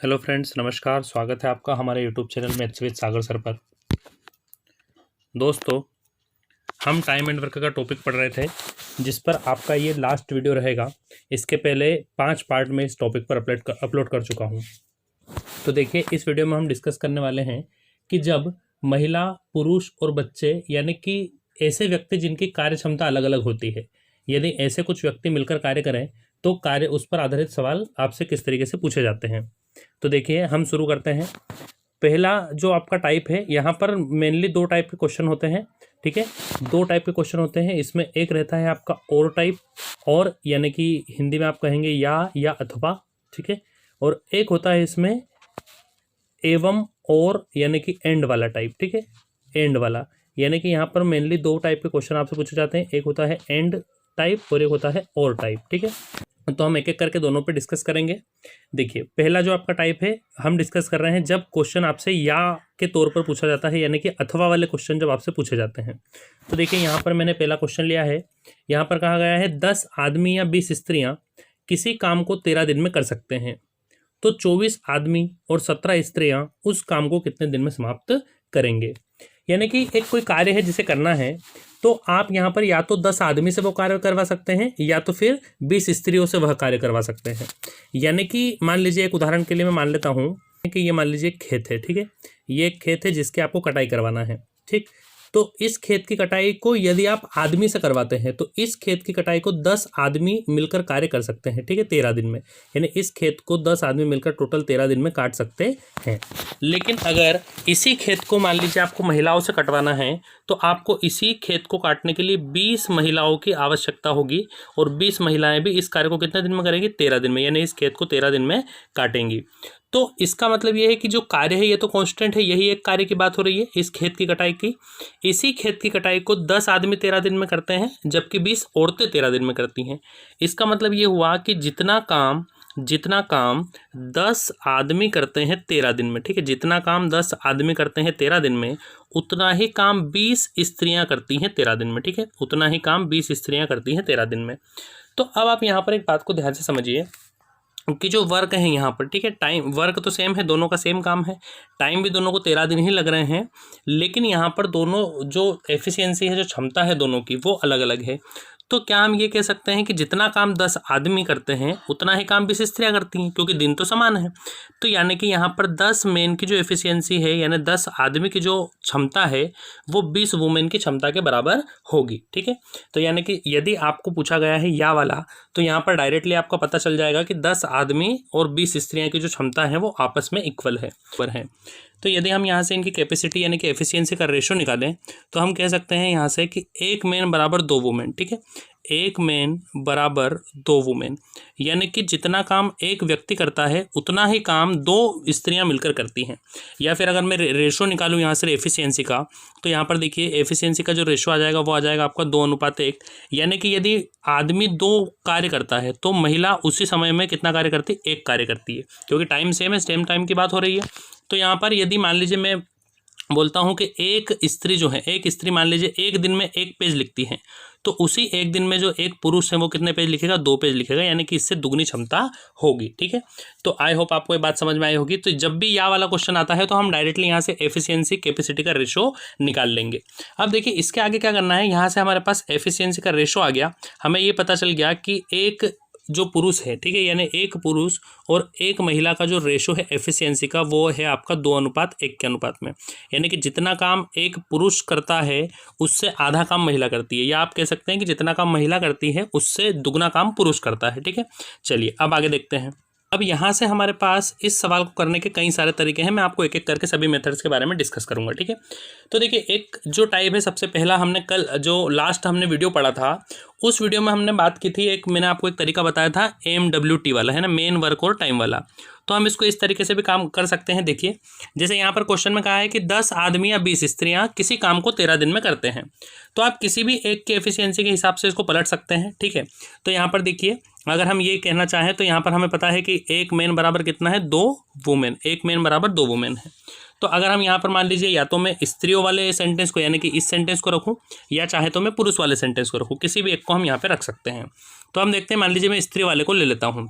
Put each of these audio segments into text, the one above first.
Hello friends, नमस्कार। स्वागत है आपका हमारे YouTube channel maths with Sagar sir पर। दोस्तों, हम टाइम एंड वर्क का टॉपिक पढ़ रहे थे, जिस पर आपका ये लास्ट वीडियो रहेगा। इसके पहले 5 पार्ट में इस टॉपिक पर अपलोड कर चुका हूँ। तो देखिए, इस वीडियो में हम डिस्कस करने वाले हैं कि जब महिला, पुरुष और बच्चे, यानी कि ऐसे व्यक्ति जिनकी कार्य क्षमता अलग अलग होती है, यदि ऐसे कुछ व्यक्ति मिलकर कार्य करें तो कार्य उस पर आधारित सवाल आपसे किस तरीके से पूछे जाते हैं। तो देखिए, हम शुरू करते हैं। पहला जो आपका टाइप है, यहाँ पर मेनली 2 टाइप के क्वेश्चन होते हैं। ठीक है, 2 टाइप के क्वेश्चन होते हैं। इसमें एक रहता है आपका और टाइप, और यानी कि हिंदी में आप कहेंगे या अथवा। ठीक है, और एक होता है इसमें एवं और, यानी कि एंड वाला टाइप। ठीक है, एंड वाला, यानी कि यहाँ पर मेनली 2 टाइप के क्वेश्चन आपसे पूछे जाते हैं। एक होता है एंड टाइप और एक होता है और टाइप। ठीक है, तो हम एक एक करके दोनों पे डिस्कस करेंगे। देखिए, पहला जो आपका टाइप है, हम डिस्कस कर रहे हैं जब क्वेश्चन आपसे या के तौर पर पूछा जाता है, यानी कि अथवा वाले क्वेश्चन जब आपसे पूछे जाते हैं। तो देखिए, यहाँ पर मैंने पहला क्वेश्चन लिया है। यहाँ पर कहा गया है 10 आदमी या 20 स्त्रियां किसी काम को 13 दिन में कर सकते हैं, तो 24 आदमी और 17 स्त्रियां उस काम को कितने दिन में समाप्त करेंगे। यानी कि एक कोई कार्य है जिसे करना है, तो आप यहाँ पर या तो 10 आदमी से वो कार्य करवा सकते हैं या तो फिर 20 स्त्रियों से वह कार्य करवा सकते हैं। यानी कि मान लीजिए, एक उदाहरण के लिए मैं मान लेता हूँ कि ये मान लीजिए खेत है। ठीक है, ये एक खेत है जिसके आपको कटाई करवाना है। ठीक, तो इस खेत की कटाई को यदि आप आदमी से करवाते हैं तो इस खेत की कटाई को 10 आदमी मिलकर कार्य कर सकते हैं। ठीक है, 13 दिन में, यानी इस खेत को 10 आदमी मिलकर टोटल 13 दिन में काट सकते हैं। लेकिन अगर इसी खेत को मान लीजिए आपको महिलाओं से कटवाना है, तो आपको इसी खेत को काटने के लिए 20 महिलाओं की आवश्यकता होगी, और 20 महिलाएं भी इस कार्य को कितने दिन में करेंगी? 13 दिन में, यानी इस खेत को 13 दिन में काटेंगी। तो इसका मतलब ये है कि जो कार्य है ये तो कांस्टेंट है, यही एक कार्य की बात हो रही है इस खेत की कटाई की। इसी खेत की कटाई को 10 आदमी 13 दिन में करते हैं, जबकि 20 औरतें 13 दिन में करती हैं। इसका मतलब ये हुआ कि जितना काम 10 आदमी करते हैं 13 दिन में, ठीक है, जितना काम 10 आदमी करते हैं 13 दिन में, उतना ही काम 20 स्त्रियां करती हैं 13 दिन में। ठीक है, उतना ही काम 20 स्त्रियां करती हैं 13 दिन में। तो अब आप यहाँ पर एक बात को ध्यान से समझिए कि जो वर्क है यहाँ पर, ठीक है, टाइम वर्क तो सेम है, दोनों का सेम काम है, टाइम भी दोनों को 13 दिन ही लग रहे हैं, लेकिन यहाँ पर दोनों जो एफिशिएंसी है, जो क्षमता है दोनों की, वो अलग अलग है। तो क्या हम ये कह सकते हैं कि जितना काम 10 आदमी करते हैं उतना ही काम 20 स्त्रियां करती हैं, क्योंकि दिन तो समान है। तो यानी कि यहाँ पर 10 मेन की जो एफिशिएंसी है, यानी 10 आदमी की जो क्षमता है, वो 20 वुमेन की क्षमता के बराबर होगी। ठीक है, तो यानी कि यदि आपको पूछा गया है या वाला, तो यहाँ पर डायरेक्टली आपको पता चल जाएगा कि 10 आदमी और 20 स्त्रियां की जो क्षमता है वो आपस में इक्वल है। तो यदि हम यहाँ से इनकी कैपेसिटी यानी कि एफिशिएंसी का रेशो निकालें, तो हम कह सकते हैं यहाँ से कि 1 मैन बराबर 2 वुमेन। ठीक है, 1 मैन बराबर 2 वुमेन, यानी कि जितना काम एक व्यक्ति करता है उतना ही काम 2 स्त्रियां मिलकर करती हैं। या फिर अगर मैं रेशो निकालूँ यहाँ से एफिशिएंसी का, तो यहाँ पर देखिए, एफिशिएंसी का जो रेशो आ जाएगा वो आ जाएगा आपका 2:1। यानी कि यदि आदमी 2 कार्य करता है तो महिला उसी समय में कितना कार्य करती है? 1 कार्य करती है, क्योंकि टाइम सेम है, सेम टाइम की बात हो रही है। तो यहाँ पर यदि मान लीजिए मैं बोलता हूँ कि एक स्त्री जो है, एक स्त्री मान लीजिए एक दिन में 1 पेज लिखती है, तो उसी एक दिन में जो एक पुरुष है वो कितने पेज लिखेगा? 2 पेज लिखेगा, यानी कि इससे दुगनी क्षमता होगी। ठीक है, तो आई होप आपको ये बात समझ में आई होगी। तो जब भी या वाला क्वेश्चन आता है तो हम डायरेक्टली यहाँ से एफिशिएंसी कैपेसिटी का रेशो निकाल लेंगे। अब देखिए, इसके आगे क्या करना है, यहाँ से हमारे पास एफिशिएंसी का रेशो आ गया, हमें ये पता चल गया कि एक जो पुरुष है, ठीक है, यानी एक पुरुष और एक महिला का जो रेशो है एफिशिएंसी का, वो है आपका 2:1 के अनुपात में। यानी कि जितना काम एक पुरुष करता है उससे आधा काम महिला करती है, या आप कह सकते हैं कि जितना काम महिला करती है उससे दुगना काम पुरुष करता है। ठीक है, चलिए अब आगे देखते हैं। अब यहाँ से हमारे पास इस सवाल को करने के कई सारे तरीके हैं, मैं आपको एक एक करके सभी मेथड्स के बारे में डिस्कस करूंगा। ठीक है, तो देखिए, एक जो टाइप है, सबसे पहला हमने कल जो लास्ट हमने वीडियो पढ़ा था, उस वीडियो में हमने बात की थी, मैंने आपको एक तरीका बताया था MWT वाला, है ना, मेन वर्क और टाइम वाला। तो हम इसको इस तरीके से भी काम कर सकते हैं। देखिए, जैसे यहाँ पर क्वेश्चन में कहा है कि 10 आदमी या 20 स्त्रियां किसी काम को 13 दिन में करते हैं, तो आप किसी भी एक की एफिशिएंसी के हिसाब से इसको पलट सकते हैं। ठीक है, तो यहाँ पर देखिए, अगर हम ये कहना चाहें तो यहाँ पर हमें पता है कि 1 मैन बराबर कितना है? 2 वुमेन। 1 मैन बराबर 2 वुमेन है। तो अगर हम यहाँ पर मान लीजिए, या तो मैं स्त्रियों वाले सेंटेंस को यानी कि इस सेंटेंस को रखूँ, या चाहे तो मैं पुरुष वाले सेंटेंस को रखूँ, किसी भी एक को हम यहाँ पे रख सकते हैं। तो हम देखते हैं, मान लीजिए मैं स्त्री वाले को ले लेता हूँ।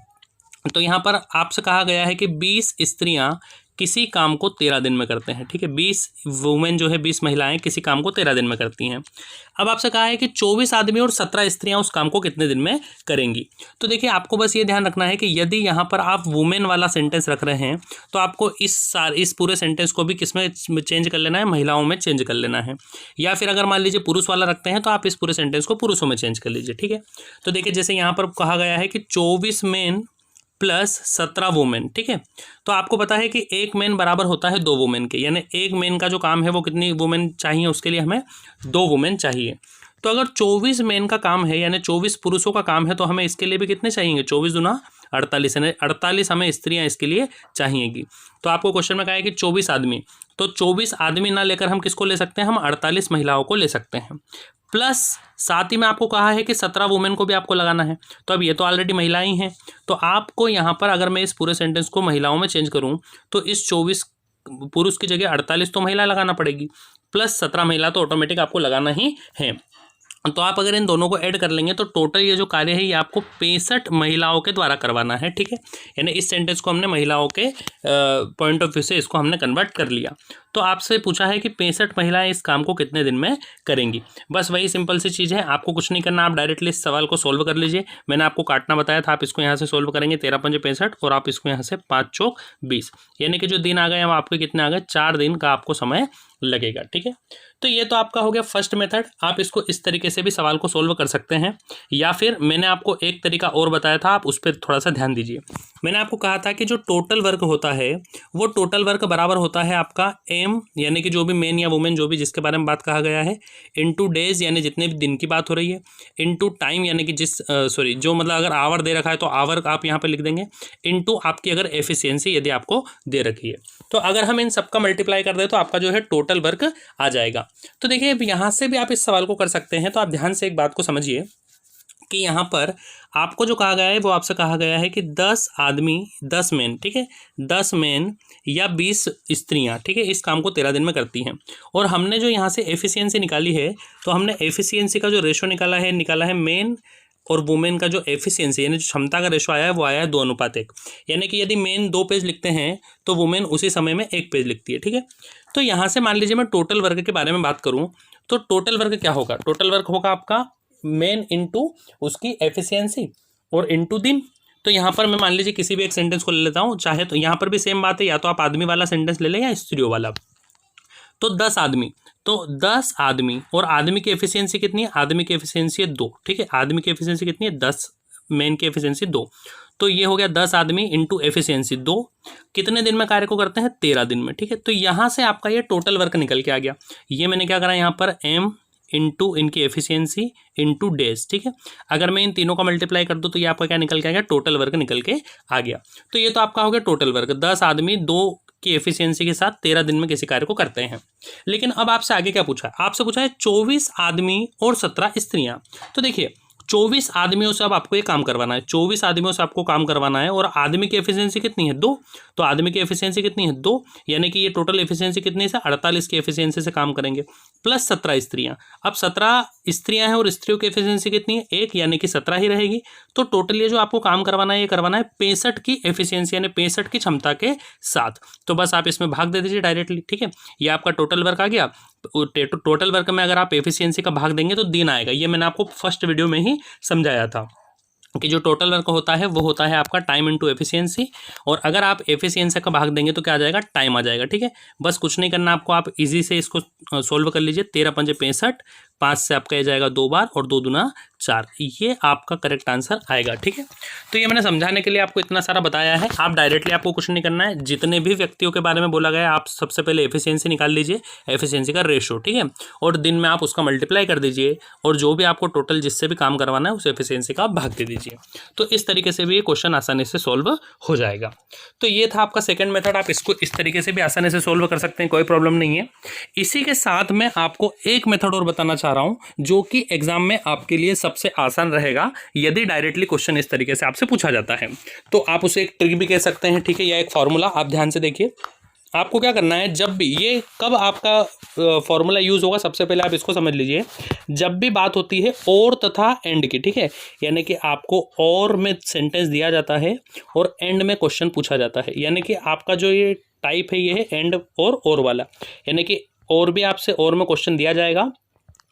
तो यहाँ पर आपसे कहा गया है कि 20 स्त्रियां किसी काम को 13 दिन में करते हैं, ठीक है। 20 वुमेन जो है, 20 महिलाएं किसी काम को 13 दिन में करती हैं। अब आपसे कहा है कि 24 आदमी और 17 स्त्रियां उस काम को कितने दिन में करेंगी। तो देखिए, आपको बस ये ध्यान रखना है कि यदि यहाँ पर आप वुमेन वाला सेंटेंस रख रहे हैं तो आपको इस पूरे सेंटेंस को भी किस में चेंज कर लेना है, महिलाओं में चेंज कर लेना है। या फिर अगर मान लीजिए पुरुष वाला रखते हैं तो आप इस पूरे सेंटेंस को पुरुषों में चेंज कर लीजिए, ठीक है। तो देखिए, जैसे यहाँ पर कहा गया है कि 24 मेन प्लस 17 वुमेन, ठीक है। तो आपको पता है कि एक मेन बराबर होता है 2 वुमेन के, यानी एक मेन का जो काम है वो कितनी वुमेन चाहिए, उसके लिए हमें 2 वुमेन चाहिए। तो अगर 24 मेन का काम है यानी 24 पुरुषों का काम है तो हमें इसके लिए भी कितने चाहिए, 24 दूना 48, यानी 48 हमें स्त्रियां इसके लिए चाहिएगी। तो आपको क्वेश्चन में कहा है कि 24 आदमी, तो 24 आदमी ना लेकर हम किसको ले सकते हैं, हम 48 महिलाओं को ले सकते हैं। प्लस साथ ही में आपको कहा है कि 17 वुमेन को भी आपको लगाना है। तो अब ये तो ऑलरेडी महिलाएं ही हैं, तो आपको यहाँ पर अगर मैं इस पूरे सेंटेंस को महिलाओं में चेंज करूँ तो इस 24 पुरुष की जगह 48 तो महिला लगाना पड़ेगी, प्लस 17 महिला तो ऑटोमेटिक आपको लगाना ही है। तो आप अगर इन दोनों को ऐड कर लेंगे तो टोटल ये जो कार्य है ये आपको 65 महिलाओं के द्वारा करवाना है, ठीक है। यानी इस सेंटेंस को हमने महिलाओं के पॉइंट ऑफ व्यू से इसको हमने कन्वर्ट कर लिया। तो आपसे पूछा है कि 65 महिलाएं इस काम को कितने दिन में करेंगी। बस वही सिंपल सी चीज़ है, आपको कुछ नहीं करना, आप डायरेक्टली इस सवाल को सोल्व कर लीजिए। मैंने आपको काटना बताया था, आप इसको यहाँ से सोल्व करेंगे 13 पंजे 65 और आप इसको यहाँ से 5 चौक 20, यानी कि जो दिन आ गए वो आपके कितने आ गए, 4 दिन का आपको समय लगेगा, ठीक है। तो ये तो आपका हो गया फर्स्ट मेथड। आप इसको इस तरीके से भी सवाल को सोल्व कर सकते हैं, या फिर मैंने आपको एक तरीका और बताया था, आप उस पर थोड़ा सा ध्यान दीजिए। मैंने आपको कहा था कि जो टोटल वर्क होता है वो टोटल वर्क बराबर होता है आपका एम, यानी कि जो भी मेन या वुमेन जो भी जिसके बारे में बात कहा गया है, इनटू डेज यानी जितने भी दिन की बात हो रही है, इनटू टाइम यानी कि जो मतलब अगर आवर दे रखा है तो आवर आप यहाँ पर लिख देंगे, इनटू आपकी अगर एफिशिएंसी यदि आपको दे रखी है। तो अगर हम इन सबका मल्टीप्लाई कर दें तो आपका जो है टोटल वर्क आ जाएगा। तो देखिए, अब यहाँ से भी आप इस सवाल को कर सकते हैं। तो आप ध्यान से एक बात को समझिए कि यहाँ पर आपको जो कहा गया है वो आपसे कहा गया है कि 10 आदमी 10 मेन, ठीक है, 10 मेन या 20 स्त्रियाँ, ठीक है, इस काम को 13 दिन में करती हैं। और हमने जो यहाँ से एफिशिएंसी निकाली है, तो हमने एफिशिएंसी का जो रेशो निकाला है मेन और वुमेन का जो एफिशिएंसी यानी जो क्षमता का रेशो आया है वो आया है 2:1, यानी कि यदि मेन 2 पेज लिखते हैं तो वुमेन उसी समय में 1 पेज लिखती है, ठीक है। तो यहाँ से मान लीजिए मैं टोटल वर्क के बारे में बात करूँ तो टोटल वर्क क्या होगा, टोटल वर्क होगा आपका मेन इंटू उसकी एफिशिएंसी और इंटू दिन। तो यहाँ पर मैं मान लीजिए किसी भी एक सेंटेंस को ले लेता हूँ, चाहे तो यहाँ पर भी सेम बात है, या तो आप आदमी वाला सेंटेंस ले लें या स्त्रियों वाला। तो 10 आदमी, तो 10 आदमी और आदमी की एफिशिएंसी कितनी है, आदमी की एफिशिएंसी है 2, ठीक है। आदमी की एफिशिएंसी कितनी है 10, मेन की एफिशिएंसी 2। तो ये हो गया 10 आदमी इंटू एफिशिएंसी 2, कितने दिन में कार्य को करते हैं, 13 दिन में, ठीक है। तो यहाँ से आपका ये टोटल वर्क निकल के आ गया। ये मैंने क्या करा यहाँ पर एम इंटू इनकी एफिशिएंसी इंटू डेज, ठीक है। अगर मैं इन तीनों का मल्टीप्लाई कर दूँ तो ये आपका क्या निकल के आ गया, टोटल वर्क निकल के आ गया। तो ये तो आपका हो गया टोटल वर्क, 10 आदमी 2 की एफिशिएंसी के साथ 13 दिन में किसी कार्य को करते हैं। लेकिन अब आपसे आगे क्या पूछा है, आपसे पूछा है 24 आदमी और 17 स्त्रियां। तो देखिए 24 आदमियों से अब आपको ये काम करवाना है, 24 आदमियों से आपको काम करवाना है और आदमी की एफिशिएंसी कितनी है 2, तो आदमी की एफिशिएंसी कितनी है 2, यानी कि ये टोटल एफिशिएंसी कितनी से 48 की एफिशिएंसी से काम करेंगे, प्लस 17 स्त्रियां। अब 17 स्त्रियां हैं और स्त्रियों की एफिशिएंसी कितनी है 1, यानी कि 17 ही रहेगी। तो टोटल ये जो आपको काम करवाना है ये करवाना है 65 की एफिशिएंसी यानी 65 की क्षमता के साथ। तो बस आप इसमें भाग दे दीजिए डायरेक्टली, ठीक है। ये आपका टोटल वर्क आ गया। टोटल वर्क में अगर आप एफिशिएंसी का भाग देंगे तो दिन आएगा। ये मैंने आपको फर्स्ट वीडियो में ही समझाया था कि जो टोटल वर्क होता है वो होता है आपका टाइम इंटू एफिशिएंसी, और अगर आप एफिशिएंसी का भाग देंगे तो क्या आ जाएगा, टाइम आ जाएगा, ठीक है। बस कुछ नहीं करना आपको, आप इजी से इसको सोल्व कर लीजिए। 13 पंजे 65, 5 से आपका ये जाएगा 2 बार और 2 दूना 4, ये आपका करेक्ट आंसर आएगा, ठीक है। तो ये मैंने समझाने के लिए आपको इतना सारा बताया है। आप डायरेक्टली आपको कुछ नहीं करना है, जितने भी व्यक्तियों के बारे में बोला गया आप सबसे पहले एफिशिएंसी निकाल लीजिए, एफिशिएंसी का रेशो, ठीक है, और दिन में आप उसका मल्टीप्लाई कर दीजिए और जो भी आपको टोटल जिससे भी काम करवाना है उस एफिशिएंसी का भाग दे दीजिए। तो इस तरीके से भी ये क्वेश्चन आसानी से सोल्व हो जाएगा। तो ये था आपका सेकंड मेथड, आप इसको इस तरीके से भी आसानी से सोल्व कर सकते हैं, कोई प्रॉब्लम नहीं है। इसी के साथ मैं आपको एक मेथड और बताना चाह रहा हूं जो कि एग्जाम में आपके लिए सबसे आसान रहेगा यदि डायरेक्टली क्वेश्चन इस तरीके से आपसे पूछा जाता है। तो आप उसे एक ट्रिक भी कह सकते हैं, ठीक है, या एक फॉर्मूला। आप ध्यान से देखिए, आपको क्या करना है, जब भी ये कब आपका फॉर्मूला यूज़ होगा, सबसे पहले आप इसको समझ लीजिए। जब भी बात होती है और तथा एंड की, ठीक है, यानी कि आपको और में सेंटेंस दिया जाता है और एंड में क्वेश्चन पूछा जाता है, यानी कि आपका जो ये टाइप है ये है एंड और वाला, यानी कि और भी आपसे और में क्वेश्चन दिया जाएगा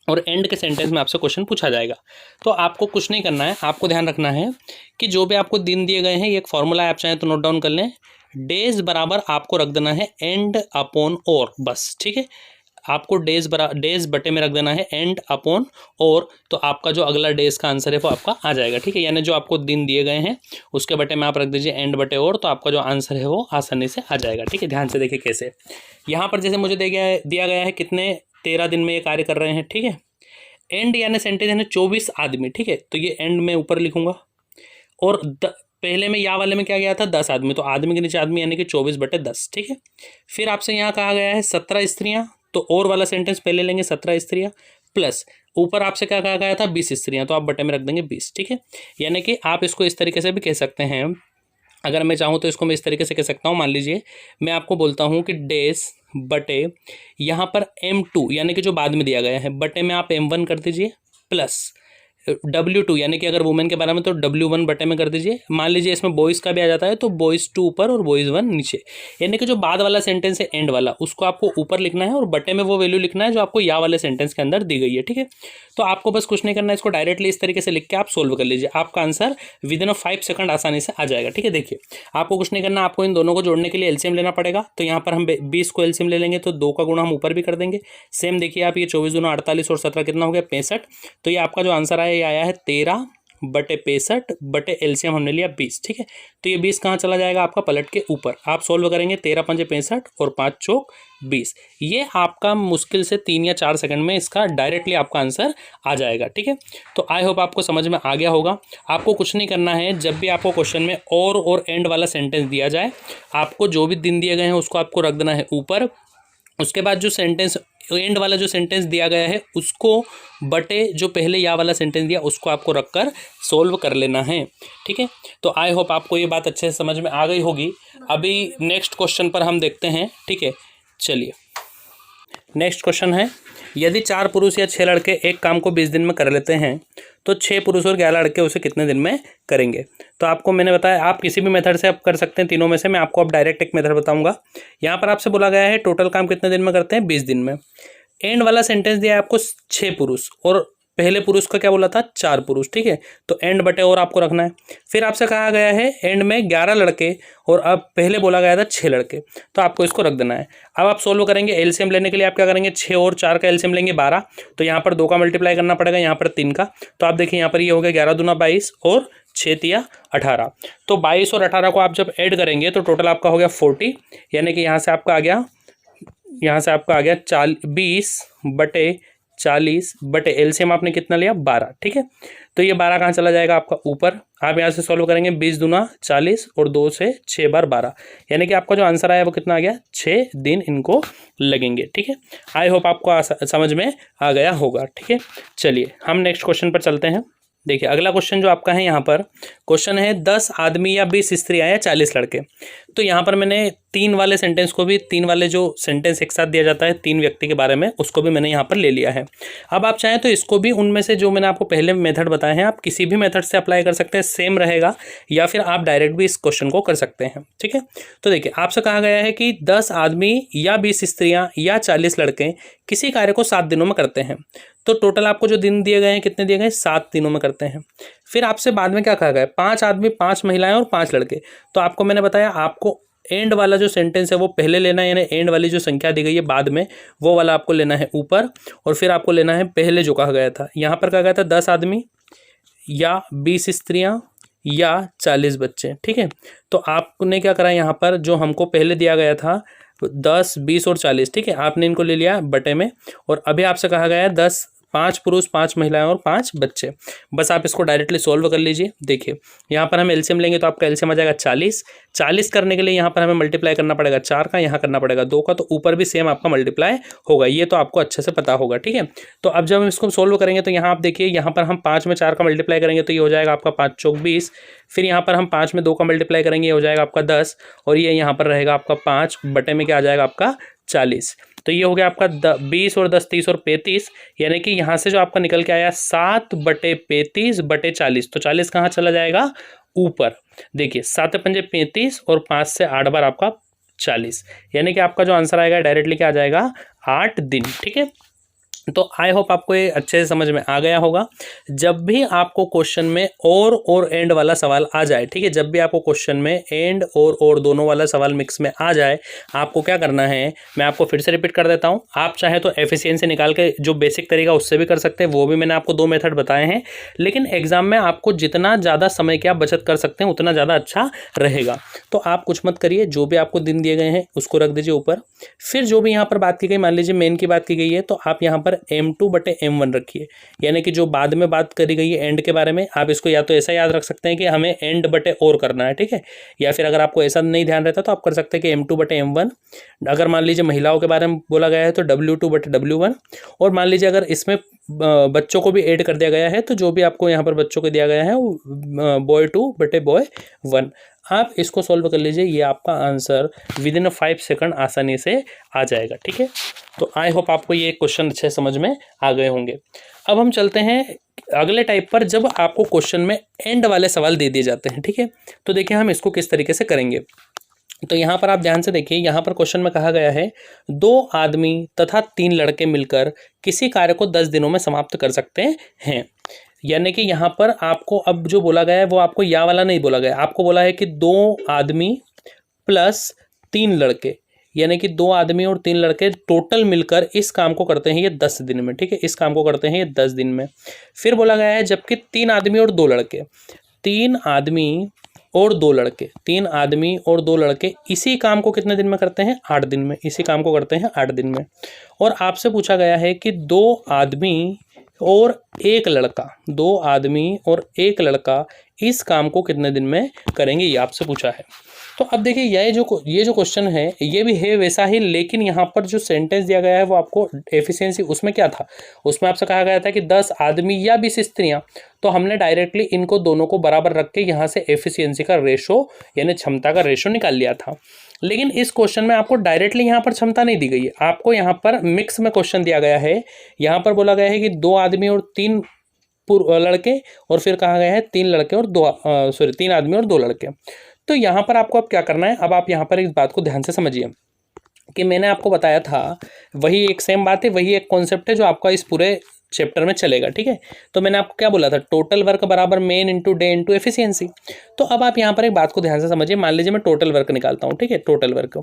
और एंड के सेंटेंस में आपसे क्वेश्चन पूछा जाएगा। तो आपको कुछ नहीं करना है, आपको ध्यान रखना है कि जो भी आपको दिन दिए गए हैं, ये एक फॉर्मूला आप चाहें तो नोट डाउन कर लें। डेज बराबर आपको रख देना है एंड अपॉन और, बस, ठीक है। आपको डेज बटे में रख देना है एंड अपॉन और, तो आपका जो अगला डेज का आंसर है वो आपका आ जाएगा, ठीक है। यानी जो आपको दिन दिए गए हैं उसके बटे में आप रख दीजिए एंड बटे और, तो आपका जो आंसर है वो आसानी से आ जाएगा, ठीक है। ध्यान से देखिए कैसे, यहाँ पर जैसे मुझे दिया गया है कितने 13 दिन में ये कार्य कर रहे हैं, ठीक है। एंड यानी सेंटेंस यानी 24 आदमी, ठीक है, तो ये एंड में ऊपर लिखूंगा। और पहले में या वाले में क्या गया था 10 आदमी, तो आदमी के नीचे आदमी यानी कि 24/10, ठीक है। फिर आपसे यहाँ कहा गया है 17 स्त्रियाँ, तो और वाला सेंटेंस पहले लेंगे 17 स्त्रियाँ, प्लस ऊपर आपसे क्या कहा गया था 20 स्त्रियाँ, तो आप बटे में रख देंगे 20, ठीक है। यानी कि आप इसको इस तरीके से भी कह सकते हैं, अगर मैं चाहूँ तो इसको मैं इस तरीके से कह सकता हूँ। मान लीजिए मैं आपको बोलता हूँ कि डेज बटे यहाँ पर M2 यानी कि जो बाद में दिया गया है, बटे में आप M1 कर दीजिए, प्लस W2 यानी कि अगर वुमेन के बारे में तो W1 बटे में कर दीजिए। मान लीजिए इसमें बॉयज़ का भी आ जाता है, तो बॉयज़ 2 ऊपर और बॉयज़ 1 नीचे, यानी कि जो बाद वाला सेंटेंस है एंड वाला, उसको आपको ऊपर लिखना है और बटे में वो वैल्यू लिखना है जो आपको या वाले सेंटेंस के अंदर दी गई है, ठीक है। तो आपको बस कुछ नहीं करना है, इसको डायरेक्टली इस तरीके से लिख के आप सोल्व कर लीजिए, आपका आंसर विदिन 5 सेकंड आसानी से आ जाएगा, ठीक है। देखिए आपको कुछ नहीं करना, आपको इन दोनों को जोड़ने के लिए एलसीएम लेना पड़ेगा। तो यहाँ पर हम 20 को एलसीएम ले लेंगे, तो 2 का गुणा हम ऊपर भी कर देंगे। सेम देखिए आप, ये 24 दूना 48 और 17 कितना हो गया 65। तो ये आपका जो आंसर आया ये आया है 13/65 बटे एलसीएम हमने लिया 20, ठीक है। तो ये 20 कहाँ चला जाएगा आपका पलट के ऊपर, आप सोल्व करेंगे 13 पंजे 65 और 5 चौक 20। ये आपका मुश्किल से 3 या 4 सेकंड में इसका डायरेक्टली आपका आंसर आ जाएगा, ठीक है। तो आई होप आपको समझ में आ गया होगा। आपको कुछ नहीं करना है, जब भी आपको क्वेश्चन में और एंड वाला सेंटेंस दिया जाए, आपको जो भी दिन दिए गए हैं उसको आपको रख देना है ऊपर। उसके बाद जो सेंटेंस एंड वाला जो सेंटेंस दिया गया है उसको बटे जो पहले या वाला सेंटेंस दिया उसको आपको रखकर सोल्व कर लेना है, ठीक है। तो आई होप आपको ये बात अच्छे से समझ में आ गई होगी। अभी नेक्स्ट क्वेश्चन पर हम देखते हैं, ठीक है। चलिए नेक्स्ट क्वेश्चन है, यदि 4 पुरुष या 6 लड़के एक काम को 20 दिन में कर लेते हैं तो 6 पुरुष और 11 लड़के उसे कितने दिन में करेंगे। तो आपको मैंने बताया आप किसी भी मेथड से आप कर सकते हैं, तीनों में से मैं आपको अब डायरेक्ट एक मेथड बताऊंगा। यहाँ पर आपसे बोला गया है टोटल काम कितने दिन में करते हैं 20 दिन में। एंड वाला सेंटेंस दिया है आपको 6 पुरुष और पहले पुरुष का क्या बोला था 4 पुरुष, ठीक है। तो एंड बटे और आपको रखना है। फिर आपसे कहा गया है एंड में 11 लड़के और अब पहले बोला गया था 6 लड़के, तो आपको इसको रख देना है। अब आप सोल्व करेंगे, एलसीएम लेने के लिए आप क्या करेंगे 6 और 4 का एलसीएम लेंगे 12, तो यहाँ पर 2 का मल्टीप्लाई करना पड़ेगा, यहाँ पर 3 का। तो आप देखिए यहाँ पर ये हो गया 11 दूना 22 और 6 तिया 18। तो 22 और 18 को आप जब ऐड करेंगे तो टोटल आपका हो गया 40, यानी कि यहाँ से आपका आ गया 20/40 बटे एलसीएम आपने कितना लिया 12, ठीक है। तो ये 12 कहाँ चला जाएगा आपका ऊपर। आप यहाँ से सॉल्व करेंगे 20 दूना 40 और 2 से 6 बार 12, यानी कि आपका जो आंसर आया वो कितना आ गया 6 दिन इनको लगेंगे, ठीक है। आई होप आपको समझ में आ गया होगा, ठीक है। चलिए हम नेक्स्ट क्वेश्चन पर चलते हैं। देखिए अगला क्वेश्चन जो आपका है, यहाँ पर क्वेश्चन है 10 आदमी या 20 स्त्रियाँ या 40 लड़के। तो यहाँ पर मैंने 3 वाले सेंटेंस को भी, 3 वाले जो सेंटेंस एक साथ दिया जाता है 3 व्यक्ति के बारे में, उसको भी मैंने यहाँ पर ले लिया है। अब आप चाहें तो इसको भी उनमें से जो मैंने आपको पहले मेथड बताए हैं आप किसी भी मेथड से अप्लाई कर सकते हैं, सेम रहेगा, या फिर आप डायरेक्ट भी इस क्वेश्चन को कर सकते हैं, ठीक है। तो देखिए आपसे कहा गया है कि 10 आदमी या 20 स्त्रियाँ या 40 लड़के किसी कार्य को 7 दिनों में करते हैं। तो टोटल आपको जो दिन दिए गए हैं कितने दिए गए 7 दिनों में करते हैं। फिर आपसे बाद में क्या कहा गया 5 आदमी 5 महिलाएं और 5 लड़के। तो आपको मैंने बताया आपको एंड वाला जो सेंटेंस है वो पहले लेना है, यानी एंड वाली जो संख्या दी गई है बाद में वो वाला आपको लेना है ऊपर, और फिर आपको लेना है पहले जो कहा गया था। यहाँ पर कहा गया था 10 आदमी या 20 स्त्रियाँ या 40 बच्चे, ठीक है। तो आपने क्या करा, यहाँ पर जो हमको पहले दिया गया था 10, 20 और 40, ठीक है, आपने इनको ले लिया बटे में। और अभी आपसे कहा गया है 10 5 पुरुष 5 महिलाएं और 5 बच्चे। बस आप इसको डायरेक्टली सोल्व कर लीजिए। देखिए यहाँ पर हम एलसीएम लेंगे तो आपका एलसीएम आ जाएगा 40। 40 करने के लिए यहाँ पर हमें मल्टीप्लाई करना पड़ेगा 4 का, यहाँ करना पड़ेगा 2 का, तो ऊपर भी सेम आपका मल्टीप्लाई होगा, ये तो आपको अच्छे से पता होगा। ठीक है, तो अब जब हम इसको सोल्व करेंगे तो यहाँ आप देखिए, यहाँ पर हम 5 में 4 का मल्टीप्लाई करेंगे तो ये हो जाएगा आपका 5 चौक 20। फिर यहाँ पर हम 5 में 2 का मल्टीप्लाई करेंगे, ये हो जाएगा आपका 10, और ये यहाँ पर रहेगा आपका 5 बटे में क्या आ जाएगा आपका 40। तो ये हो गया आपका 20 और 10 30 और 35, यानी कि यहाँ से जो आपका निकल के आया 7 बटे 35 बटे 40। तो 40 कहाँ चला जाएगा? ऊपर। देखिए 7 पंजे 35 और 5 से 8 बार आपका 40, यानी कि आपका जो आंसर आएगा डायरेक्टली क्या आ जाएगा? 8 दिन। ठीक है, तो आई होप आपको ये अच्छे से समझ में आ गया होगा। जब भी आपको क्वेश्चन में और एंड वाला सवाल आ जाए, ठीक है, जब भी आपको क्वेश्चन में एंड और दोनों वाला सवाल मिक्स में आ जाए, आपको क्या करना है, मैं आपको फिर से रिपीट कर देता हूँ। आप चाहे तो एफिशिएंसी निकाल के जो बेसिक तरीका उससे भी कर सकते हैं, वो भी मैंने आपको 2 मेथड बताए हैं, लेकिन एग्जाम में आपको जितना ज़्यादा समय की आप बचत कर सकते हैं उतना ज़्यादा अच्छा रहेगा। तो आप कुछ मत करिए, जो भी आपको दिन दिए गए हैं उसको रख दीजिए ऊपर। फिर जो भी यहाँ पर बात की गई, मान लीजिए मेन की बात की गई है, तो आप यहाँ पर m2 बटे m1 रखिए, यानी कि जो बाद में बात करी गई है एंड के बारे में, आप इसको या तो ऐसा याद रख सकते हैं कि हमें एंड बटे और करना है। ठीक है, या फिर अगर आपको ऐसा नहीं ध्यान रहता तो आप कर सकते हैं कि m2 बटे m1। अगर मान लीजिए महिलाओं के बारे में बोला गया है तो w2 बटे w1, और मान लीजिए अगर इसमें बच्चों को भी ऐड कर दिया गया है तो जो भी आपको यहाँ पर बच्चों को दिया गया है वो boy 2 बटे boy 1। आप इसको सॉल्व कर लीजिए, ये आपका आंसर विद इन 5 सेकंड आसानी से आ जाएगा। ठीक है, तो आई होप आपको ये क्वेश्चन अच्छे समझ में आ गए होंगे। अब हम चलते हैं अगले टाइप पर, जब आपको क्वेश्चन में एंड वाले सवाल दे दिए जाते हैं। ठीक है, तो देखिए हम इसको किस तरीके से करेंगे। तो यहाँ पर आप ध्यान से देखिए, यहाँ पर क्वेश्चन में कहा गया है 2 आदमी तथा 3 लड़के मिलकर किसी कार्य को 10 दिनों में समाप्त कर सकते हैं। यानी कि यहाँ पर आपको अब जो बोला गया है वो आपको या वाला नहीं बोला गया, आपको बोला है कि 2 आदमी प्लस 3 लड़के, यानी कि 2 आदमी और 3 लड़के टोटल मिलकर इस काम को करते हैं ये 10 दिन में। ठीक है, इस काम को करते हैं ये 10 दिन में। फिर बोला गया है जबकि 3 आदमी और 2 लड़के, 3 आदमी और 2 लड़के, 3 आदमी और 2 लड़के इसी काम को कितने दिन में करते हैं? 8 दिन में। इसी काम को करते हैं 8 दिन में। और आपसे पूछा गया है कि 2 आदमी और 1 लड़का, 2 आदमी और 1 लड़का इस काम को कितने दिन में करेंगे, ये आपसे पूछा है। तो अब देखिए ये जो क्वेश्चन है ये भी है वैसा ही, लेकिन यहाँ पर जो सेंटेंस दिया गया है वो आपको एफिशिएंसी, उसमें क्या था, उसमें आपसे कहा गया था कि 10 आदमी या 20 स्त्रियां, तो हमने डायरेक्टली इनको दोनों को बराबर रख के यहाँ से एफिशिएंसी का रेशो यानी क्षमता का रेशो निकाल लिया था। लेकिन इस क्वेश्चन में आपको डायरेक्टली यहाँ पर क्षमता नहीं दी गई है, आपको यहाँ पर मिक्स में क्वेश्चन दिया गया है। यहाँ पर बोला गया है कि 2 आदमी और 3 लड़के, और फिर कहा गया है 3 लड़के और 3 आदमी और 2 लड़के। तो यहाँ पर आपको अब क्या करना है, अब आप यहाँ पर इस बात को ध्यान से समझिए कि मैंने आपको बताया था वही एक सेम बात है, वही एक कॉन्सेप्ट है जो आपका इस पूरे चैप्टर में चलेगा। ठीक है, तो मैंने आपको क्या बोला था, टोटल वर्क बराबर main into day into efficiency. तो अब आप यहाँ पर एक बात को ध्यान से समझिए, मान लीजिए मैं टोटल वर्क निकालता हूँ। ठीक है, टोटल वर्क,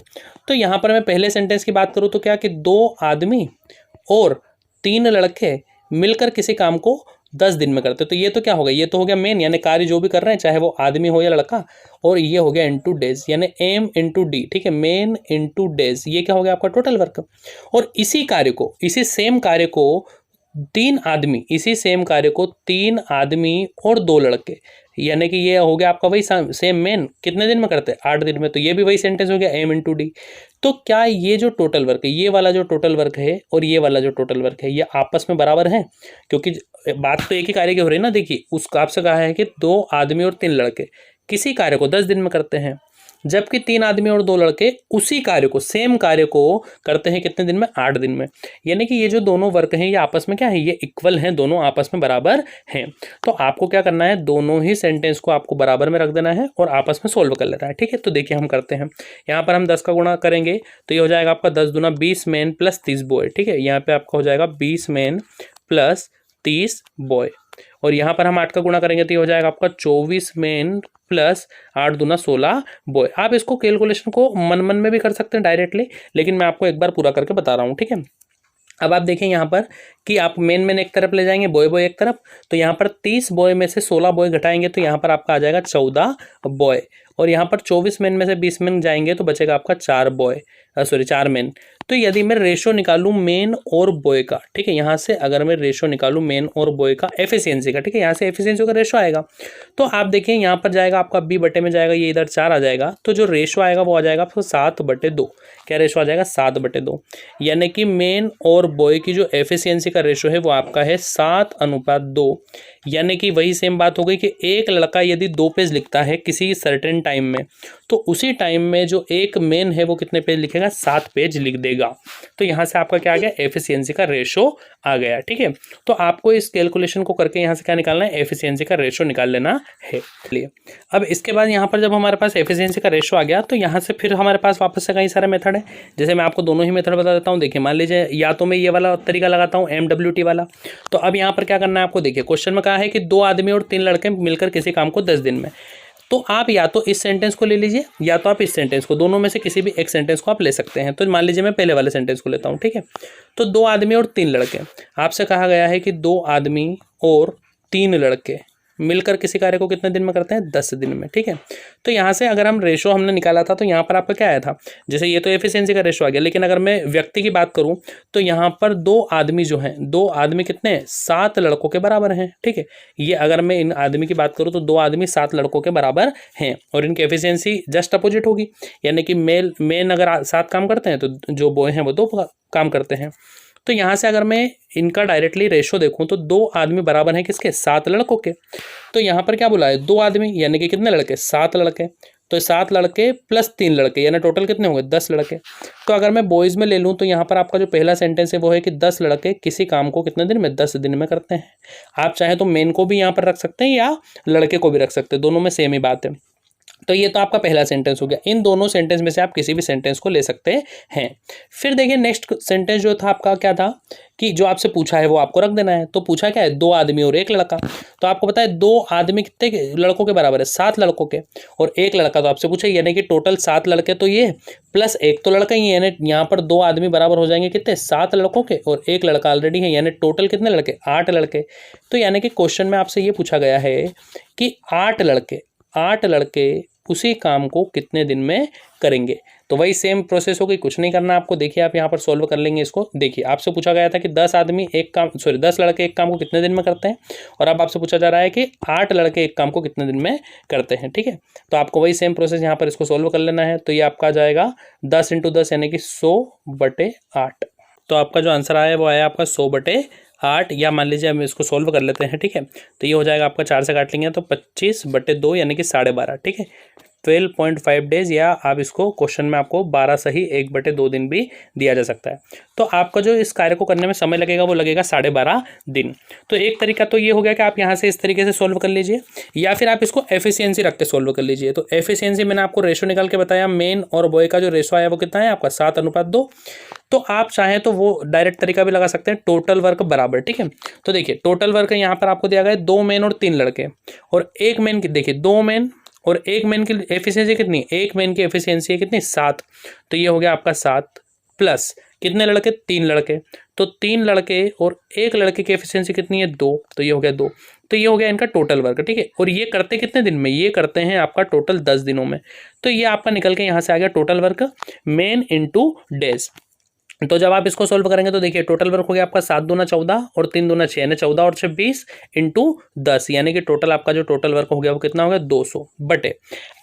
तो यहाँ पर मैं पहले सेंटेंस की बात करूँ तो क्या कि 2 आदमी और 3 लड़के मिलकर किसी काम को 10 दिन में करते, तो ये तो क्या हो गया, ये तो हो गया मेन, यानी कार्य जो भी कर रहे हैं चाहे वो आदमी हो या लड़का, और ये हो गया इनटू डेज, यानी एम इनटू डी। ठीक है, मेन इनटू डेज, ये क्या हो गया आपका टोटल वर्क। और इसी कार्य को, इसी सेम कार्य को 3 आदमी, इसी सेम कार्य को 3 आदमी और 2 लड़के, यानी कि ये हो गया आपका वही सेम मेन, कितने दिन में करते हैं? 8 दिन में। तो ये भी वही सेंटेंस हो गया एम इनटू डी। तो क्या ये जो टोटल वर्क है, ये वाला जो टोटल वर्क है और ये वाला जो टोटल वर्क है, ये आपस में बराबर है? क्योंकि बात तो एक ही कार्य की हो रही है ना। देखिए उसका आपसे कहा है कि 2 आदमी और 3 लड़के किसी कार्य को 10 दिन में करते हैं, जबकि 3 आदमी और 2 लड़के उसी कार्य को, सेम कार्य को करते हैं कितने दिन में? 8 दिन में। यानी कि ये जो दोनों वर्क हैं ये आपस में क्या है, ये इक्वल हैं, दोनों आपस में बराबर हैं। तो आपको क्या करना है, दोनों ही सेंटेंस को आपको बराबर में रख देना है और आपस में सोल्व कर लेना है। ठीक है, तो देखिए हम करते हैं, यहाँ पर हम 10 का गुणा करेंगे तो ये हो जाएगा आपका 10 दूना 20 मैन प्लस 30 बॉय। ठीक है, यहाँ पे आपका हो जाएगा 20 मैन प्लस 30 बॉय, और यहाँ पर हम 8 का गुणा करेंगे तो ये हो जाएगा आपका 24 मैन प्लस 8 दूना 16 बॉय। आप इसको कैलकुलेशन को मन मन में भी कर सकते हैं डायरेक्टली, लेकिन मैं आपको एक बार पूरा करके बता रहा हूँ। ठीक है, अब आप देखें यहाँ पर कि आप मेन एक तरफ ले जाएंगे, बॉय बॉय एक तरफ, तो यहाँ पर 30 बॉय में से 16 बॉय घटाएंगे तो यहाँ पर आपका आ जाएगा 14 बॉय, और यहाँ पर 24 मैन में से 20 मैन जाएंगे तो बचेगा आपका 4 बॉय, सॉरी 4 मेन। तो यदि मैं रेशो निकालूं मेन और बॉय का, ठीक है, यहाँ से अगर मैं रेशो निकालूं मेन और बॉय का एफिशिएंसी का, ठीक है, यहाँ से एफिशिएंसी का रेशो आएगा। तो आप देखिए यहाँ पर जाएगा आपका बी बटे में जाएगा, ये इधर 4 आ जाएगा, तो जो रेशो आएगा वो आ जाएगा आपको 7/2। क्या रेशो आ जाएगा? 7/2। यानी कि मेन और बॉय की जो एफिशिएंसी का रेशो है वो आपका है 7:2। यानी कि वही सेम बात हो गई कि एक लड़का यदि 2 पेज लिखता है किसी सर्टेन टाइम में, तो उसी टाइम में जो एक मेन है वो कितने पेज लिखेगा? 7 पेज लिख देगा। तो यहाँ से आपका क्या आ गया? एफिशिएंसी का रेशो आ गया, ठीक है। तो आपको इस कैलकुलेशन को करके यहाँ से क्या निकालना है? एफिशिएंसी का रेशो निकाल लेना है। चलिए अब इसके बाद यहाँ पर जब हमारे पास एफिशिएंसी का रेशो आ गया, तो यहाँ से फिर हमारे पास वापस से कई सारे मेथड है। जैसे मैं आपको दोनों ही मेथड बता देता हूँ। देखिए मान लीजिए या तो मैं ये वाला तरीका लगाता हूँ MWT वाला। तो अब यहाँ पर क्या करना है आपको? देखिए क्वेश्चन में कहा है कि 2 आदमी और 3 लड़के मिलकर किसी काम को 10 दिन में। तो आप या तो इस सेंटेंस को ले लीजिए या तो आप इस सेंटेंस को, दोनों में से किसी भी एक सेंटेंस को आप ले सकते हैं। तो मान लीजिए मैं पहले वाले सेंटेंस को लेता हूँ, ठीक है। तो 2 आदमी और 3 लड़के, आपसे कहा गया है कि 2 आदमी और 3 लड़के मिलकर किसी कार्य को कितने दिन में करते हैं? 10 दिन में, ठीक है। तो यहाँ से अगर हम रेशो हमने निकाला था तो यहाँ पर आपका क्या आया था? जैसे ये तो एफिशिएंसी का रेशो आ गया, लेकिन अगर मैं व्यक्ति की बात करूँ तो यहाँ पर 2 आदमी जो हैं, 2 आदमी कितने हैं? 7 लड़कों के बराबर हैं, ठीक है। ये अगर मैं इन आदमी की बात करूँ तो 2 आदमी 7 लड़कों के बराबर हैं और इनकी एफिशिएंसी जस्ट अपोजिट होगी। यानी कि मेन अगर 7 काम करते हैं तो जो बॉय हैं वो 2 काम करते हैं। तो यहाँ से अगर मैं इनका डायरेक्टली रेशो देखूं तो 2 आदमी बराबर हैं किसके? 7 लड़कों के। तो यहाँ पर क्या बोला है? 2 आदमी यानी कि कितने लड़के? 7 लड़के। तो 7 लड़के प्लस 3 लड़के यानी टोटल कितने होंगे? 10 लड़के। तो अगर मैं बॉयज़ में ले लूँ तो यहाँ पर आपका जो पहला सेंटेंस है वो है कि 10 लड़के किसी काम को कितने दिन में? 10 दिन में करते हैं। आप चाहे तो मेन को भी यहाँ पर रख सकते हैं या लड़के को भी रख सकते हैं, दोनों में सेम ही बात है। तो ये तो आपका पहला सेंटेंस हो गया। इन दोनों सेंटेंस में से आप किसी भी सेंटेंस को ले सकते हैं। फिर देखिए नेक्स्ट सेंटेंस जो था आपका क्या था कि जो आपसे पूछा है वो आपको रख देना है। तो पूछा क्या है? 2 आदमी और 1 लड़का। तो आपको पता है 2 आदमी कितने लड़कों के बराबर है? 7 लड़कों के। और 1 लड़का तो आपसे पूछा, यानी कि टोटल 7 लड़के तो ये प्लस 1 तो लड़का ही है, यानी यहाँ पर 2 आदमी बराबर हो जाएंगे कितने? 7 लड़कों के, और 1 लड़का ऑलरेडी है, यानी टोटल कितने लड़के? 8 लड़के। तो यानी कि क्वेश्चन में आपसे ये पूछा गया है कि 8 लड़के उसी काम को कितने दिन में करेंगे। तो वही सेम प्रोसेस हो गई, कुछ नहीं करना आपको। देखिए आप यहाँ पर सॉल्व कर लेंगे इसको। देखिए आपसे पूछा गया था कि 10 लड़के एक काम को कितने दिन में करते हैं, और अब आपसे पूछा जा रहा है कि 8 लड़के एक काम को कितने दिन में करते हैं, ठीक है। तो आपको वही सेम प्रोसेस यहाँ पर इसको सॉल्व कर लेना है। तो ये आपका जाएगा 10 × 10 यानी कि 100/8। तो आपका जो आंसर आया वो आया आपका 100/8, या मान लीजिए हम इसको सोल्व कर लेते हैं, ठीक है। तो ये हो जाएगा आपका 4 से काट लेंगे तो 25/2 यानी कि 12.5, ठीक है। 12.5 डेज, या आप इसको क्वेश्चन में आपको 12 सही 1/2 दिन भी दिया जा सकता है। तो आपका जो इस कार्य को करने में समय लगेगा वो लगेगा 12.5 दिन। तो एक तरीका तो ये हो गया कि आप यहाँ से इस तरीके से सोल्व कर लीजिए, या फिर आप इसको एफिशिएंसी रख के सोल्व कर लीजिए। तो एफिशिएंसी मैंने आपको रेशो निकाल के बताया, मेन और बॉय का जो रेशो आया वो कितना है आपका? 7:2। तो आप चाहें तो वो डायरेक्ट तरीका भी लगा सकते हैं, टोटल वर्क बराबर, ठीक है। तो देखिए टोटल वर्क यहाँ पर आपको दिया गया है 2 मेन और 3 लड़के, और 1 मेन की, देखिए 2 मेन और 1 मेन की एफिशिएंसी कितनी? 1 मेन की एफिशिएंसी है कितनी? 7। तो ये हो गया आपका 7 प्लस कितने लड़के? 3 लड़के। तो 3 लड़के और 1 लड़के की एफिशिएंसी कितनी है? 2। तो ये हो गया 2। तो ये हो गया इनका टोटल वर्क, ठीक है। और ये करते कितने दिन में? ये करते हैं आपका टोटल 10 दिनों में। तो ये आपका निकल के यहाँ से आ गया टोटल वर्क मेन × डेज। तो जब आप इसको सोल्व करेंगे तो देखिए टोटल वर्क हो गया आपका 7 दूना 14 और 3 दूना 6 यानी 14 और 6 20 × 10, यानी कि टोटल आपका जो टोटल वर्क हो गया वो कितना हो गया? 200/।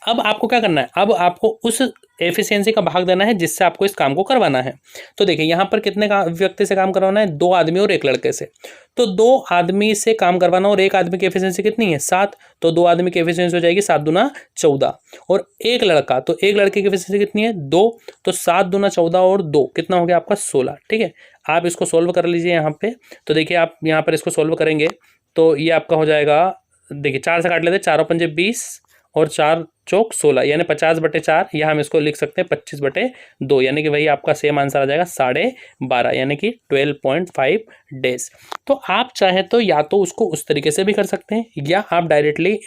अब आपको क्या करना है? अब आपको उस एफिशिएंसी का भाग देना है जिससे आपको इस काम को करवाना है। तो देखिए यहाँ पर कितने व्यक्ति से काम करवाना है? 2 आदमी और 1 लड़के से। तो 2 आदमी से काम करवाना, और 1 आदमी की एफिशिएंसी कितनी है? 7। तो 2 आदमी की एफिशिएंसी हो जाएगी 7 दूना 14, और 1 लड़का, तो 1 लड़के की एफिशिएंसी कितनी है? 2। तो 7 दूना 14 और 2 कितना हो गया आपका? 16, ठीक है। आप इसको सोल्व कर लीजिए यहाँ पे। तो देखिए आप यहाँ पर इसको सोल्व करेंगे तो ये आपका हो जाएगा, देखिए 4 से काट लेते हैं, 4 और 5 20 और 4 चौक 16 यानी 50/4, या हम इसको लिख सकते हैं 25/2, यानी कि वही आपका सेम आंसर आ जाएगा 12.5 यानी कि 12.5 डेज। तो आप चाहे तो या तो उसको उस तरीके से भी कर सकते हैं, या आप डायरेक्टली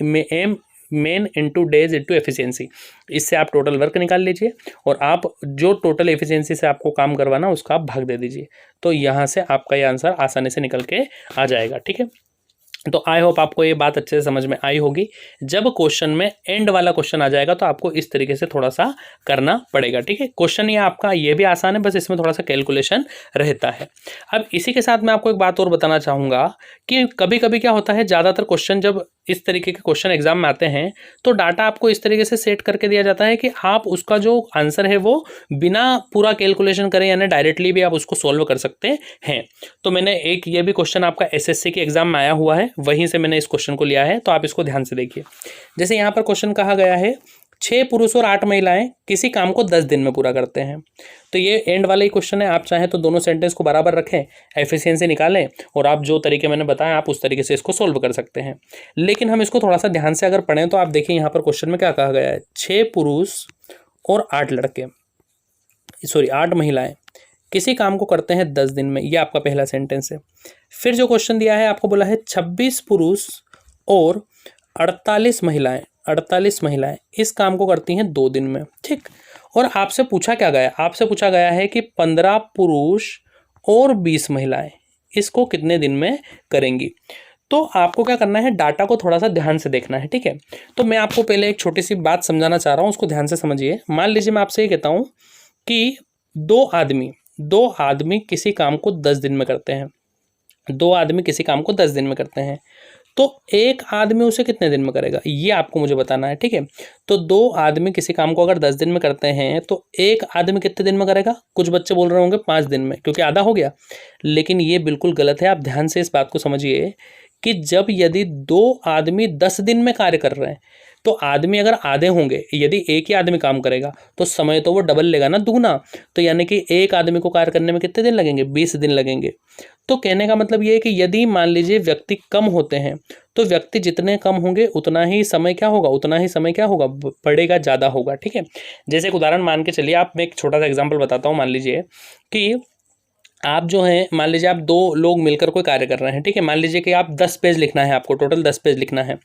मेन × डेज × एफिशिएंसी, इससे आप टोटल वर्क निकाल लीजिए और आप जो टोटल एफिशिएंसी से आपको काम करवाना उसका आप भाग दे दीजिए। तो यहाँ से आपका ये आंसर आसानी से निकल के आ जाएगा, ठीक है। तो आई होप आपको ये बात अच्छे से समझ में आई होगी। जब क्वेश्चन में एंड वाला क्वेश्चन आ जाएगा तो आपको इस तरीके से थोड़ा सा करना पड़ेगा, ठीक है। क्वेश्चन ये आपका ये भी आसान है, बस इसमें थोड़ा सा कैलकुलेशन रहता है। अब इसी के साथ मैं आपको एक बात और बताना चाहूँगा कि कभी कभी क्या होता है, ज़्यादातर क्वेश्चन जब इस तरीके के क्वेश्चन एग्जाम में आते हैं तो डाटा आपको इस तरीके से सेट करके दिया जाता है कि आप उसका जो आंसर है वो बिना पूरा कैलकुलेशन करें यानी डायरेक्टली भी आप उसको सॉल्व कर सकते हैं। तो मैंने एक ये भी क्वेश्चन आपका एसएससी के एग्जाम में आया हुआ है, वहीं से मैंने इस क्वेश्चन को लिया है, तो आप इसको ध्यान से देखिए। जैसे यहाँ पर क्वेश्चन कहा गया है 6 पुरुष और 8 महिलाएं किसी काम को 10 दिन में पूरा करते हैं। तो ये एंड वाला ही क्वेश्चन है। आप चाहें तो दोनों सेंटेंस को बराबर रखें, एफिशिएंसी निकालें और आप जो तरीके मैंने बताया आप उस तरीके से इसको सोल्व कर सकते हैं। लेकिन हम इसको थोड़ा सा ध्यान से अगर पढ़ें तो आप देखिए यहाँ पर क्वेश्चन में क्या कहा गया है, 6 पुरुष और 8 महिलाएं किसी काम को करते हैं 10 दिन में, ये आपका पहला सेंटेंस है। फिर जो क्वेश्चन दिया है आपको बोला है 26 पुरुष और 48 महिलाएं इस काम को करती हैं 2 दिन में, ठीक। और आपसे पूछा क्या गया, आपसे पूछा गया है कि 15 पुरुष और 20 महिलाएं इसको कितने दिन में करेंगी। तो आपको क्या करना है, डाटा को थोड़ा सा ध्यान से देखना है, ठीक है। तो मैं आपको पहले एक छोटी सी बात समझाना चाह रहा हूँ, उसको ध्यान से समझिए। मान लीजिए मैं आपसे ये कहता हूँ कि दो आदमी किसी काम को 10 दिन में करते हैं, 2 आदमी किसी काम को 10 दिन में करते हैं, तो एक आदमी उसे कितने दिन में करेगा ये आपको मुझे बताना है, ठीक है। तो 2 आदमी किसी काम को अगर 10 दिन में करते हैं तो एक आदमी कितने दिन में करेगा, कुछ बच्चे बोल रहे होंगे 5 दिन में, क्योंकि आधा हो गया, लेकिन ये बिल्कुल गलत है। आप ध्यान से इस बात को समझिए कि जब यदि 2 आदमी 10 दिन में कार्य कर रहे हैं तो आदमी अगर आधे होंगे, यदि एक ही आदमी काम करेगा तो समय तो वो डबल लेगा ना, दुगना। तो यानी कि एक आदमी को कार्य करने में कितने दिन लगेंगे, 20 दिन लगेंगे। तो कहने का मतलब ये है कि यदि मान लीजिए व्यक्ति कम होते हैं तो व्यक्ति जितने कम होंगे उतना ही समय क्या होगा, पड़ेगा, ज़्यादा होगा, ठीक है। जैसे एक उदाहरण मान के चलिए, मैं एक छोटा सा एग्जाम्पल बताता हूँ। मान लीजिए कि आप जो हैं, मान लीजिए आप 2 लोग मिलकर कोई कार्य कर रहे हैं, ठीक है। मान लीजिए कि आप 10 पेज लिखना है, आपको टोटल 10 पेज लिखना है।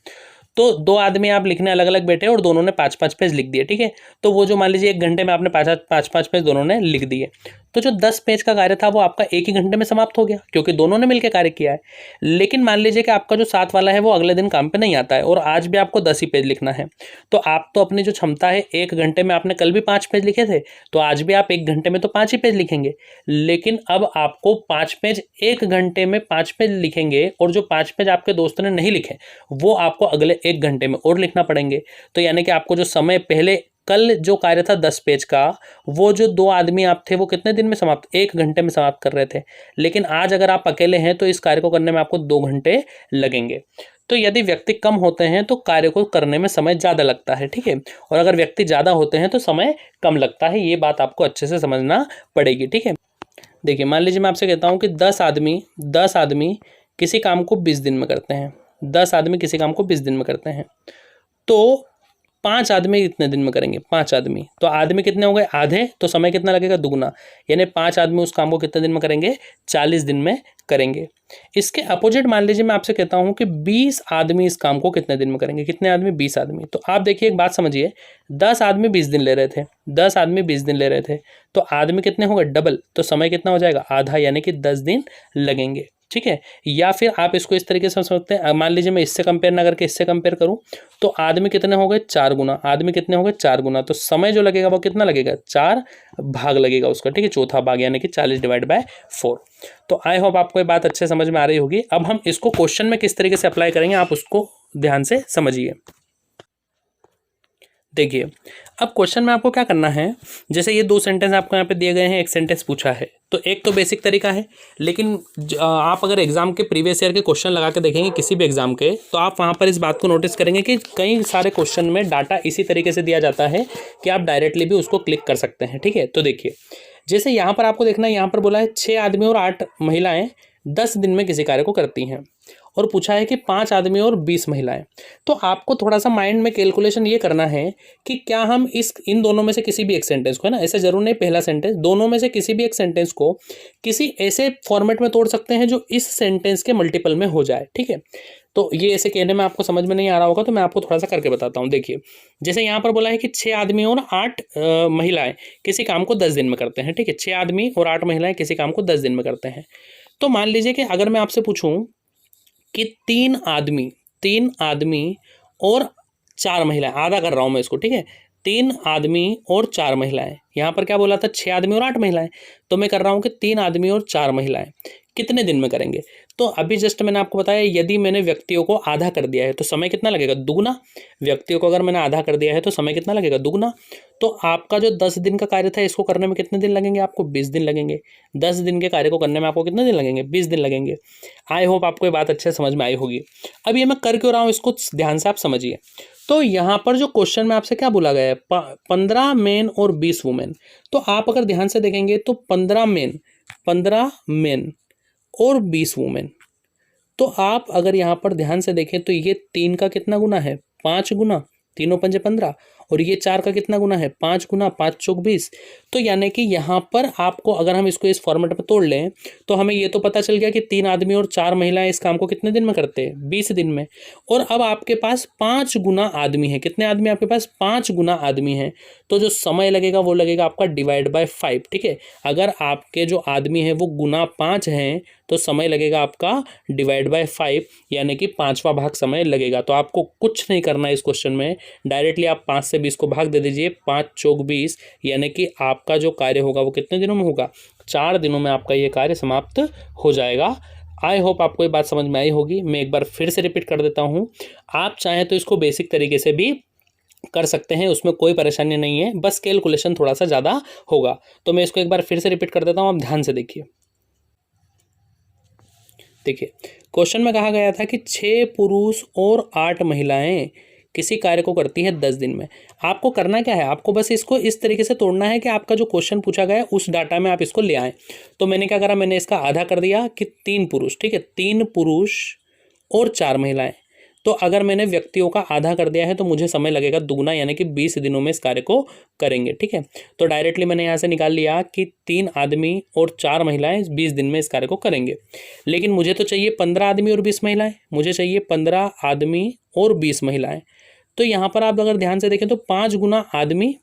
तो 2 आदमी आप लिखने अलग अलग बैठे और दोनों ने 5-5 पेज लिख दिए, ठीक है। तो वो जो मान लीजिए 1 घंटे में आपने 5-5 पेज दोनों ने लिख दिए, तो जो 10 पेज का कार्य था वो आपका 1 ही घंटे में समाप्त हो गया, क्योंकि दोनों ने मिलकर कार्य किया है। लेकिन मान लीजिए कि आपका जो साथ वाला है वो अगले दिन काम पे नहीं आता है और आज भी आपको 10 ही पेज लिखना है, तो आप तो अपनी जो क्षमता है, 1 घंटे में आपने कल भी 5 पेज लिखे थे, तो आज भी आप 1 घंटे में तो 5 ही पेज लिखेंगे। लेकिन अब आपको 5 पेज 1 घंटे में 5 पेज लिखेंगे और जो 5 पेज आपके दोस्त ने नहीं लिखे वो आपको अगले 1 घंटे में और लिखना पड़ेंगे। तो यानी कि आपको जो समय पहले कल जो कार्य था 10 पेज का, वो जो 2 आदमी आप थे वो कितने दिन में समाप्त, 1 घंटे में समाप्त कर रहे थे। लेकिन आज अगर आप अकेले हैं तो इस कार्य को करने में आपको 2 घंटे लगेंगे। तो यदि व्यक्ति कम होते हैं तो कार्य को करने में समय ज़्यादा लगता है, ठीक है। और अगर व्यक्ति ज़्यादा होते हैं तो समय कम लगता है। ये बात आपको अच्छे से समझना पड़ेगी, ठीक है। देखिए मान लीजिए मैं आपसे कहता हूँ कि 10 आदमी किसी काम को 20 दिन में करते हैं, 10 आदमी किसी काम को 20 दिन में करते हैं, तो 5 आदमी कितने दिन में करेंगे, 5 आदमी, तो आदमी कितने हो गए, आधे, तो समय कितना लगेगा, दुगना। यानी 5 आदमी उस काम को कितने दिन में करेंगे, 40 दिन में करेंगे। इसके अपोजिट मान लीजिए मैं आपसे कहता हूं कि 20 आदमी इस काम को कितने दिन में करेंगे, कितने आदमी, 20 आदमी। तो आप देखिए एक बात समझिए, 10 आदमी 20 दिन ले रहे थे, 10 आदमी 20 दिन ले रहे थे, तो आदमी कितने हो गए, डबल, तो समय कितना हो जाएगा, आधा, यानी कि 10 दिन लगेंगे, ठीक है। या फिर आप इसको इस तरीके से समझ सकते हैं, मान लीजिए मैं इससे कंपेयर ना करके इससे कंपेयर करूं, तो आदमी कितने हो गए, 4 गुना, आदमी कितने हो गए, 4 गुना, तो समय जो लगेगा वो कितना लगेगा, 4 भाग लगेगा उसका, ठीक है, चौथा भाग, यानी कि 40 डिवाइड बाय 4। तो आई होप आपको ये बात अच्छे समझ में आ रही होगी। अब हम इसको क्वेश्चन में किस तरीके से अप्लाई करेंगे आप उसको ध्यान से समझिए। देखिए अब क्वेश्चन में आपको क्या करना है, जैसे ये 2 सेंटेंस आपको यहाँ पे दिए गए हैं, एक सेंटेंस पूछा है, तो एक तो बेसिक तरीका है, लेकिन आप अगर एग्जाम के प्रीवियस ईयर के क्वेश्चन लगा के देखेंगे किसी भी एग्जाम के, तो आप वहाँ पर इस बात को नोटिस करेंगे कि कई सारे क्वेश्चन में डाटा इसी तरीके से दिया जाता है कि आप डायरेक्टली भी उसको क्लिक कर सकते हैं, ठीक है। तो देखिए जैसे यहाँ पर आपको देखना है, यहाँ पर बोला है 6 आदमी और 8 महिलाएं 10 दिन में किसी कार्य को करती हैं, और पूछा है कि 5 आदमी और 20 महिलाएं। तो आपको थोड़ा सा माइंड में कैलकुलेशन ये करना है कि क्या हम इन दोनों में से किसी भी एक सेंटेंस को, है ना, ऐसे जरूर नहीं पहला सेंटेंस, दोनों में से किसी भी एक सेंटेंस को किसी ऐसे फॉर्मेट में तोड़ सकते हैं जो इस सेंटेंस के मल्टीपल में हो जाए, ठीक है। तो ये ऐसे कहने में आपको समझ में नहीं आ रहा होगा, तो मैं आपको थोड़ा सा करके बताता हूँ। देखिए जैसे यहाँ पर बोला है कि 6 आदमी और 8 महिलाएं किसी काम को 10 दिन में करते हैं, ठीक है, 6 आदमी और 8 महिलाएं किसी काम को 10 दिन में करते हैं। तो मान लीजिए कि अगर मैं आपसे पूछूं कि 3 आदमी और 4 महिलाएं, आधा कर रहा हूं मैं इसको, ठीक है, 3 आदमी और 4 महिलाएं, यहां पर क्या बोला था 6 आदमी और 8 महिलाएं, तो मैं कर रहा हूं कि 3 आदमी और 4 महिलाएं कितने दिन में करेंगे। तो अभी जस्ट मैंने आपको बताया यदि मैंने व्यक्तियों को आधा कर दिया है तो समय कितना लगेगा, दुगुना। व्यक्तियों को अगर मैंने आधा कर दिया है तो समय कितना लगेगा, दुगुना। तो आपका जो 10 दिन का कार्य था इसको करने में कितने दिन लगेंगे, आपको 20 दिन लगेंगे। 10 दिन के कार्य को करने में आपको कितने दिन लगेंगे, 20 दिन लगेंगे। आई होप आपको ये बात अच्छे समझ में आई होगी। अब ये मैं कर क्यों रहा हूँ इसको ध्यान से आप समझिए। तो यहाँ पर जो क्वेश्चन में आपसे क्या बोला गया है, 15 मेन और 20 वुमेन। तो आप अगर ध्यान से देखेंगे तो 15 मेन और 20 वुमेन। तो आप अगर यहाँ पर ध्यान से देखें तो ये 3 का कितना गुना है, 5 गुना, 3 पंजे 15, और ये 4 का कितना गुना है, 5 गुना, 5 चौक 20। तो यानी कि यहाँ पर आपको अगर हम इसको इस फॉर्मेट में तोड़ लें तो हमें ये तो पता चल गया कि 3 आदमी और 4 महिलाएं इस काम को कितने दिन में करते हैं, 20 दिन में। और अब आपके पास 5 गुना आदमी है, कितने आदमी आपके पास, 5 गुना आदमी हैं। तो जो समय लगेगा वो लगेगा आपका डिवाइड बाय 5, ठीक है। अगर आपके जो आदमी है वो गुना 5 हैं तो समय लगेगा आपका डिवाइड बाय 5, यानी कि 5वां भाग समय लगेगा। तो आपको कुछ नहीं करना है इस क्वेश्चन में, डायरेक्टली आप 5 से 20 को भाग दे दीजिए, 5 चौक 20, यानी कि आपका जो कार्य होगा वो कितने दिनों में होगा, 4 दिनों में आपका ये कार्य समाप्त हो जाएगा। आई होप आपको ये बात समझ में आई होगी। मैं एक बार फिर से रिपीट कर देता हूँ, आप चाहें तो इसको बेसिक तरीके से भी कर सकते हैं, उसमें कोई परेशानी नहीं है, बस कैलकुलेशन थोड़ा सा ज़्यादा होगा। तो मैं इसको एक बार फिर से रिपीट कर देता हूँ, आप ध्यान से देखिए। देखिए क्वेश्चन में कहा गया था कि 6 पुरुष और 8 महिलाएं किसी कार्य को करती हैं 10 दिन में। आपको करना क्या है, आपको बस इसको इस तरीके से तोड़ना है कि आपका जो क्वेश्चन पूछा गया है उस डाटा में आप इसको ले आएँ। तो मैंने क्या करा, मैंने इसका आधा कर दिया कि 3 पुरुष, ठीक है, 3 पुरुष और 4 महिलाएं। तो अगर मैंने व्यक्तियों का आधा कर दिया है तो मुझे समय लगेगा दुगना, यानी कि 20 दिनों में इस कार्य को करेंगे, ठीक है। तो डायरेक्टली मैंने यहाँ से निकाल लिया कि 3 आदमी और 4 महिलाएं 20 दिन में इस कार्य को करेंगे। लेकिन मुझे तो चाहिए 15 आदमी और 20 महिलाएं, मुझे चाहिए 15 आदमी और 20 महिलाएं। तो यहाँ पर आप अगर ध्यान से देखें तो 5 गुना आदमी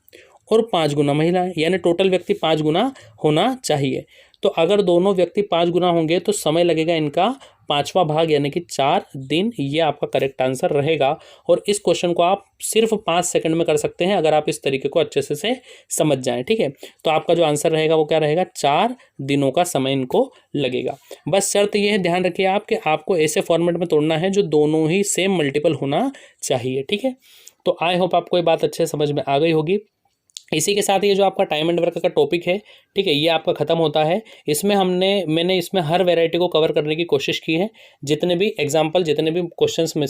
और 5 गुना महिलाएं, यानी टोटल व्यक्ति 5 गुना होना चाहिए। तो अगर दोनों व्यक्ति 5 गुना होंगे तो समय लगेगा इनका 5वां भाग, यानी कि 4 दिन। ये आपका करेक्ट आंसर रहेगा। और इस क्वेश्चन को आप सिर्फ 5 सेकंड में कर सकते हैं अगर आप इस तरीके को अच्छे से समझ जाएं, ठीक है। तो आपका जो आंसर रहेगा वो क्या रहेगा, 4 दिनों का समय इनको लगेगा। बस शर्त ये है, ध्यान रखिए आप कि आपको ऐसे फॉर्मेट में तोड़ना है जो दोनों ही सेम मल्टीपल होना चाहिए, ठीक है। तो आई होप आपको ये बात अच्छे समझ में आ गई होगी। इसी के साथ ये जो आपका टाइम एंड वर्क का टॉपिक है, ठीक है, ये आपका खत्म होता है। इसमें मैंने इसमें हर वैरायटी को कवर करने की कोशिश की है, जितने भी एग्जांपल, जितने भी क्वेश्चंस में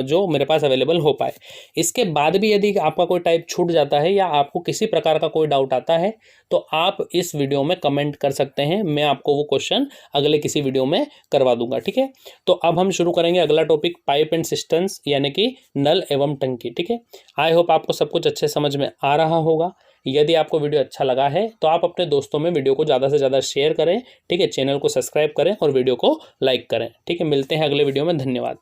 जो मेरे पास अवेलेबल हो पाए। इसके बाद भी यदि आपका कोई टाइप छूट जाता है या आपको किसी प्रकार का कोई डाउट आता है तो आप इस वीडियो में कमेंट कर सकते हैं, मैं आपको वो क्वेश्चन अगले किसी वीडियो में करवा दूंगा, ठीक है। तो अब हम शुरू करेंगे अगला टॉपिक, पाइप एंड सिस्टम्स, यानी कि नल एवं टंकी, ठीक है। आई होप आपको सब कुछ अच्छे समझ में आ रहा होगा। यदि आपको वीडियो अच्छा लगा है तो आप अपने दोस्तों में वीडियो को ज़्यादा से ज़्यादा शेयर करें, ठीक है। चैनल को सब्सक्राइब करें और वीडियो को लाइक करें, ठीक है। मिलते हैं अगले वीडियो में, धन्यवाद।